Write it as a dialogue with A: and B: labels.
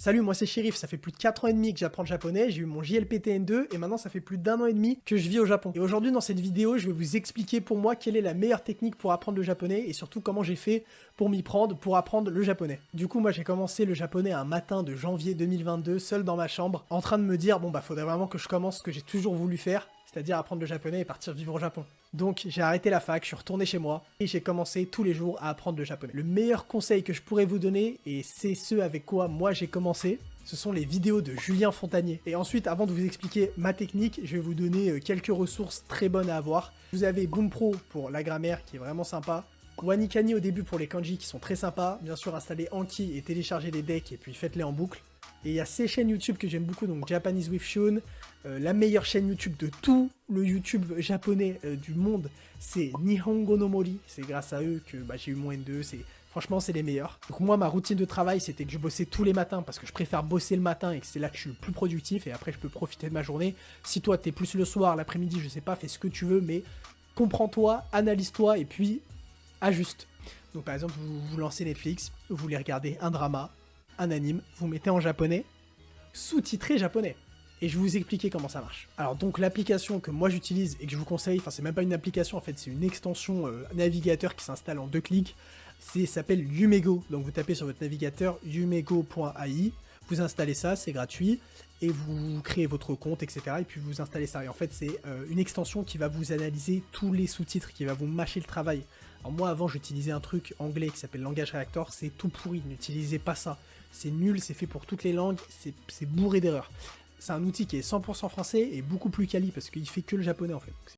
A: Salut, moi c'est Shérif, ça fait plus de 4 ans et demi que j'apprends le japonais, j'ai eu mon JLPTN2 et maintenant ça fait plus d'1 an et demi que je vis au Japon. Et aujourd'hui dans cette vidéo, je vais vous expliquer pour moi quelle est la meilleure technique pour apprendre le japonais et surtout comment j'ai fait pour m'y prendre, pour apprendre le japonais. Du coup, moi j'ai commencé le japonais un matin de janvier 2022, seul dans ma chambre, en train de me dire, bon bah faudrait vraiment que je commence ce que j'ai toujours voulu faire, c'est-à-dire apprendre le japonais et partir vivre au Japon. Donc j'ai arrêté la fac, je suis retourné chez moi et j'ai commencé tous les jours à apprendre le japonais. Le meilleur conseil que je pourrais vous donner, et c'est ce avec quoi moi j'ai commencé, ce sont les vidéos de Julien Fontanier. Et ensuite, avant de vous expliquer ma technique, je vais vous donner quelques ressources très bonnes à avoir. Vous avez Boompro pour la grammaire qui est vraiment sympa. Wanikani au début pour les kanji qui sont très sympas. Bien sûr, installez Anki et téléchargez les decks et puis faites-les en boucle. Et il y a ces chaînes YouTube que j'aime beaucoup, donc Japanese with Shun, la meilleure chaîne YouTube de tout le YouTube japonais du monde, c'est Nihongo no Mori. C'est grâce à eux que j'ai eu mon N2, franchement c'est les meilleurs. Donc moi ma routine de travail c'était que je bossais tous les matins parce que je préfère bosser le matin et que c'est là que je suis le plus productif et après je peux profiter de ma journée. Si toi t'es plus le soir, l'après-midi, je sais pas, fais ce que tu veux, mais comprends-toi, analyse-toi et puis ajuste. Donc par exemple vous lancez Netflix, vous voulez regarder un drama, un anime, vous mettez en japonais, sous-titré japonais. Et je vais vous expliquer comment ça marche. Alors donc l'application que moi j'utilise et que je vous conseille, enfin c'est même pas une application en fait, c'est une extension navigateur qui s'installe en 2 clics, s'appelle Yumego. Donc vous tapez sur votre navigateur yumego.ai, vous installez ça, c'est gratuit, et vous créez votre compte, etc. Et puis vous installez ça. Et en fait c'est une extension qui va vous analyser tous les sous-titres, qui va vous mâcher le travail. Alors moi avant j'utilisais un truc anglais qui s'appelle Langage Reactor, c'est tout pourri, n'utilisez pas ça. C'est nul, c'est fait pour toutes les langues, c'est bourré d'erreurs. C'est un outil qui est 100% français et beaucoup plus quali parce qu'il fait que le japonais en fait.